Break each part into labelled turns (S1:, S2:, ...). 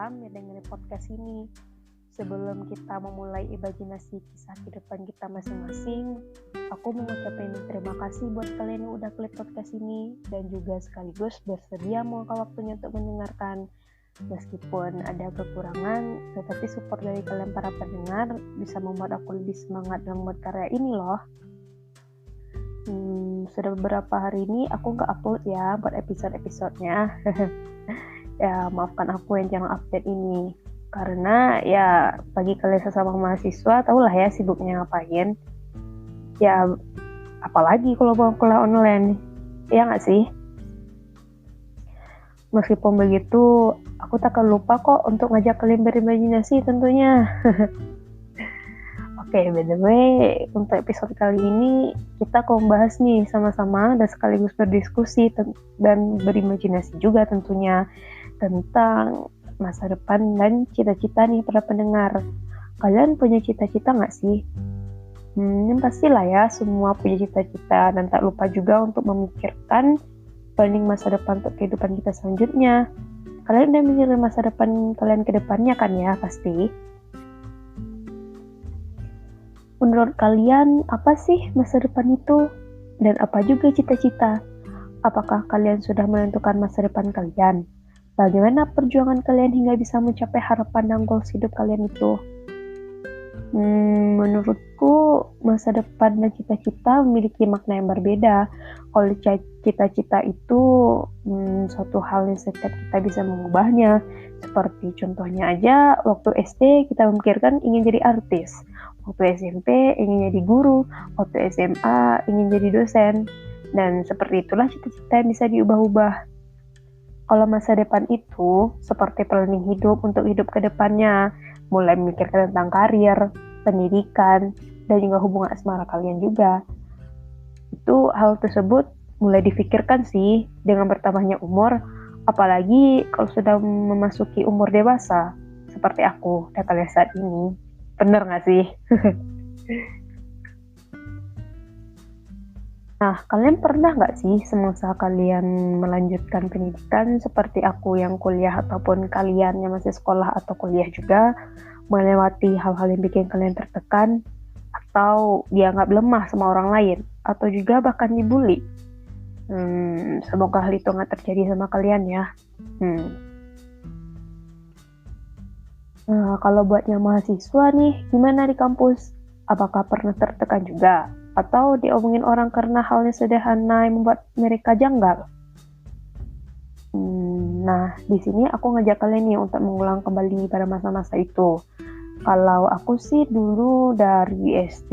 S1: rame dengerin podcast ini. Sebelum kita memulai imajinasi kisah kehidupan kita masing-masing, aku mau ngucapin terima kasih buat kalian yang udah klik podcast ini dan juga sekaligus bersedia meluangkan waktunya untuk mendengarkan. Meskipun ada kekurangan, tetapi support dari kalian para pendengar bisa membuat aku lebih semangat dalam membuat karya ini loh. Sudah beberapa hari ini aku nggak upload ya buat episode-episodenya. Ya maafkan aku yang jarang update ini. Karena ya bagi kalian sesama mahasiswa tahulah ya sibuknya ngapain. Ya apalagi kalau mau kuliah online, ya nggak sih? Meskipun begitu, aku tak akan lupa kok untuk ngajak kalian berimajinasi tentunya. Oke, by the way, untuk episode kali ini kita akan membahas nih sama-sama dan sekaligus berdiskusi dan berimajinasi juga tentunya tentang masa depan dan cita-cita nih para pendengar. Kalian punya cita-cita nggak sih? Pastilah ya, semua punya cita-cita dan tak lupa juga untuk memikirkan planning masa depan untuk kehidupan kita selanjutnya. Kalian udah mikir masa depan kalian ke depannya kan ya pasti? Menurut kalian, apa sih masa depan itu? Dan apa juga cita-cita? Apakah kalian sudah menentukan masa depan kalian? Bagaimana perjuangan kalian hingga bisa mencapai harapan dan goals hidup kalian itu? Menurutku, masa depan dan cita-cita memiliki makna yang berbeda. Kalau cita-cita itu suatu hal yang setiap kita bisa mengubahnya. Seperti contohnya aja, waktu SD kita memikirkan ingin jadi artis. Waktu SMP ingin jadi guru, waktu SMA ingin jadi dosen, dan seperti itulah cita-cita yang bisa diubah-ubah. Kalau masa depan itu seperti planning hidup untuk hidup ke depannya, mulai memikirkan tentang karir, pendidikan, dan juga hubungan asmara kalian juga. Itu hal tersebut mulai difikirkan sih dengan bertambahnya umur, apalagi kalau sudah memasuki umur dewasa, seperti aku dan kalian saat ini. Bener gak sih? Nah, kalian pernah gak sih semasa kalian melanjutkan pendidikan seperti aku yang kuliah ataupun kalian yang masih sekolah atau kuliah juga melewati hal-hal yang bikin kalian tertekan atau dianggap lemah sama orang lain atau juga bahkan dibully? Semoga hal itu gak terjadi sama kalian ya. Nah, kalau buatnya mahasiswa nih, gimana di kampus? Apakah pernah tertekan juga? Atau diomongin orang karena halnya sederhana yang membuat mereka janggal? Nah, di sini aku ngajak kalian nih untuk mengulang kembali pada masa-masa itu. Kalau aku sih dulu dari SD,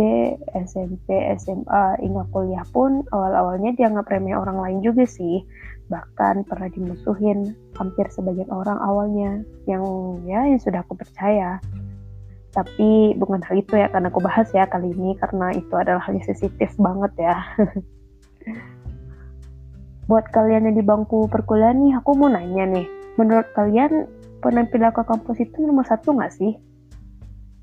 S1: SMP, SMA, hingga kuliah pun awal-awalnya dianggap remeh orang lain juga sih. Bahkan pernah dimusuhin hampir sebagian orang awalnya yang sudah aku percaya. Tapi bukan hal itu ya karena aku bahas ya kali ini karena itu adalah hal yang sensitif banget ya. Buat kalian yang di bangku perkuliahan nih, aku mau nanya nih, menurut kalian penampilan ke kampus itu nomor 1 nggak sih?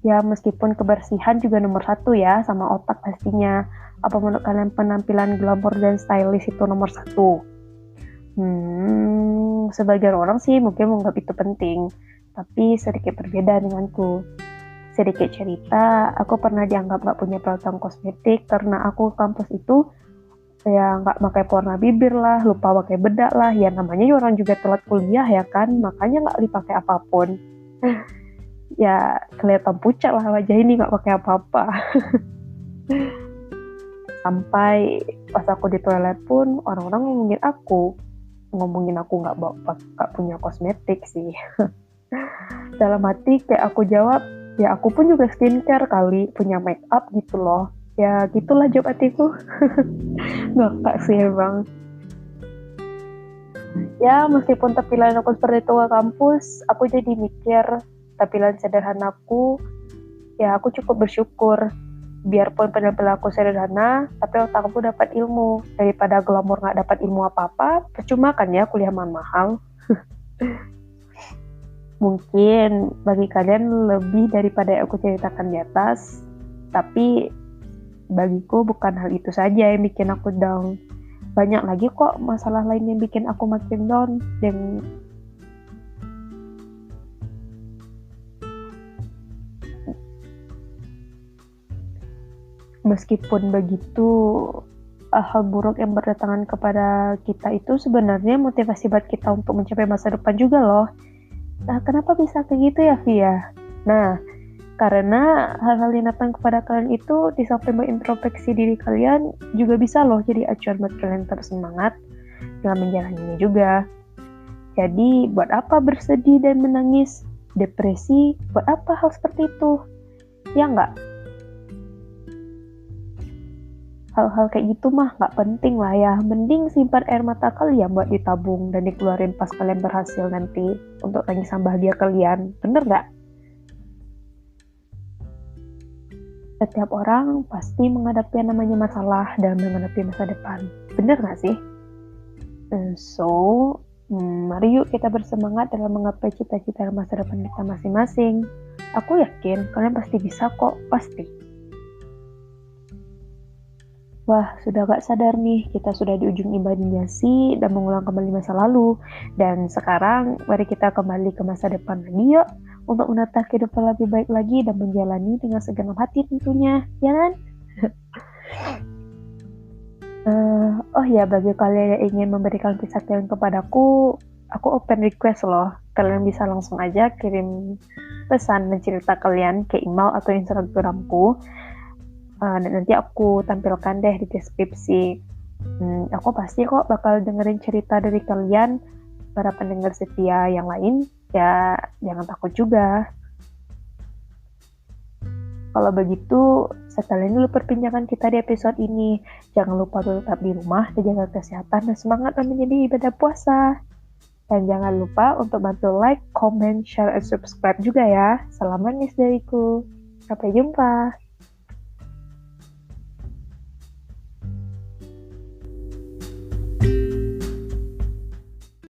S1: Ya meskipun kebersihan juga nomor 1 ya, sama otak pastinya. Apa menurut kalian penampilan glamor dan stylish itu nomor 1? Sebagian orang sih mungkin menganggap itu penting, tapi sedikit berbeda denganku. Sedikit cerita, aku pernah dianggap gak punya peralatan kosmetik karena aku kampus itu ya gak pakai pewarna bibir lah, lupa pakai bedak lah, ya namanya orang juga telat kuliah ya kan, makanya gak dipakai apapun. Ya kelihatan pucat lah wajah ini gak pakai apa-apa. Sampai pas aku di toilet pun orang-orang ngomongin aku nggak punya kosmetik sih. Dalam hati kayak aku jawab, ya aku pun juga skincare kali, punya make up gitu loh. Ya gitulah jawab hatiku. Ngakak sih emang. Ya meskipun tampilan aku seperti itu ke kampus, aku jadi mikir tampilan sederhanaku, ya aku cukup bersyukur. Biarpun penampilan aku sederhana, tapi otakku dapat ilmu. Daripada glamor gak dapat ilmu apa-apa, percuma kan ya kuliah mahal. Mungkin bagi kalian lebih daripada yang aku ceritakan di atas, tapi bagiku bukan hal itu saja yang bikin aku down. Banyak lagi kok masalah lain yang bikin aku makin down. Dan Meskipun begitu, hal buruk yang berdatangan kepada kita itu sebenarnya motivasi buat kita untuk mencapai masa depan juga loh. Nah, kenapa bisa kayak gitu ya, Via? Nah, karena hal-hal yang datang kepada kalian itu di samping mengintrospeksi diri kalian juga bisa loh jadi acuan buat kalian terus semangat dalam menjalaninya juga. Jadi, buat apa bersedih dan menangis? Depresi, buat apa hal seperti itu? Ya nggak? Hal-hal kayak gitu mah nggak penting lah ya. Mending simpan air mata kalian buat ditabung dan dikeluarin pas kalian berhasil nanti untuk tangisan bahagia kalian. Bener nggak? Setiap orang pasti menghadapi yang namanya masalah dan menghadapi masa depan. Bener nggak sih? Mari yuk kita bersemangat dalam menggapai cita-cita masa depan kita masing-masing. Aku yakin kalian pasti bisa kok, pasti. Wah, sudah gak sadar nih, kita sudah di ujung imajinasi dan mengulang kembali masa lalu. Dan sekarang, mari kita kembali ke masa depan lagi yuk, untuk menata kehidupan lebih baik lagi dan menjalani dengan segenap hati tentunya, ya kan? Oh ya, bagi kalian yang ingin memberikan kisah kalian kepadaku, aku open request loh. Kalian bisa langsung aja kirim pesan dan cerita kalian ke email atau Instagramku. Dan nanti aku tampilkan deh di deskripsi. Aku pasti kok bakal dengerin cerita dari kalian, para pendengar setia yang lain. Ya, jangan takut juga. Kalau begitu, sekalian dulu perbincangan kita di episode ini. Jangan lupa tetap di rumah, jaga kesehatan, dan semangat menjadi ibadah puasa. Dan jangan lupa untuk bantu like, comment, share, dan subscribe juga ya. Salam manis dariku. Sampai jumpa.